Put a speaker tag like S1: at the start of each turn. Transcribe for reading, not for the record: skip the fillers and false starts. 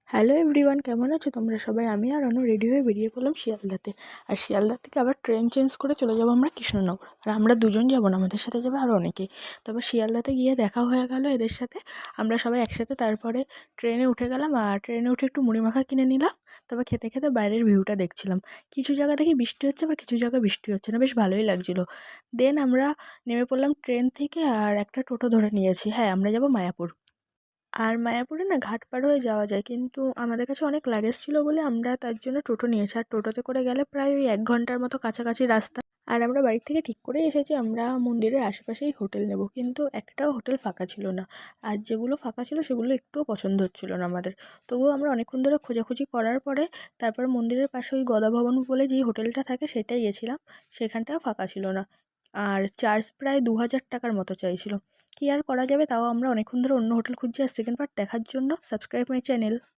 S1: Hello everyone, কেমন আছো তোমরা সবাই? আমি আর অনু রেডি হয়ে বেরিয়ে পড়লাম শিয়ালদাতে। আর শিয়ালদা থেকে আবার ট্রেন চেঞ্জ করে চলে যাবো আমরা কৃষ্ণনগর। আর আমরা দুজন যাবো না, আমাদের সাথে যাবে আরও অনেকেই। তবে শিয়ালদাতে গিয়ে দেখা হয়ে গেল এদের সাথে। আমরা সবাই একসাথে তারপরে ট্রেনে উঠে গেলাম, আর ট্রেনে উঠে একটু মুড়ি মাখা কিনে নিলাম। তবে খেতে খেতে বাইরের ভিউটা দেখছিলাম। কিছু জায়গা দেখি বৃষ্টি হচ্ছে, আবার কিছু জায়গায় বৃষ্টি হচ্ছে না, বেশ ভালোই লাগছিলো। দেন আমরা নেমে পড়লাম ট্রেন থেকে, আর একটা টোটো ধরে নিয়েছি। হ্যাঁ, আমরা যাবো মায়াপুর। আর মায়াপুরে না ঘাট পার হয়ে যাওয়া যায়, কিন্তু আমাদের কাছে অনেক লাগেজ ছিল বলে আমরা তার জন্য টোটো নিয়েছি। আর টোটোতে করে গেলে প্রায় ওই 1 ঘন্টার মতো কাছাকাছি রাস্তা। আর আমরা বাড়ি থেকে ঠিক করেই এসেছি আমরা মন্দিরের আশেপাশেই হোটেল নেব, কিন্তু একটাও হোটেল ফাঁকা ছিল না। আর যেগুলো ফাঁকা ছিল সেগুলো একটুও পছন্দ হচ্ছিল না আমাদের। তবুও আমরা অনেকক্ষণ ধরে খোঁজাখুঁজি করার পরে তারপর মন্দিরের পাশে ওই গদা ভবন বলে যেই হোটেলটা থাকে সেটাই গেছিলাম। সেখানটাও ফাঁকা ছিল না। আর চার্জ প্রায় 2,000 টাকার মতো চাইছিল। কি আর করা যাবে, তাও আমরা অনেকক্ষণ ধরে অন্য হোটেল খুঁজছি। আর সেকেন্ড পার্ট দেখার জন্য সাবস্ক্রাইব মাই চ্যানেল।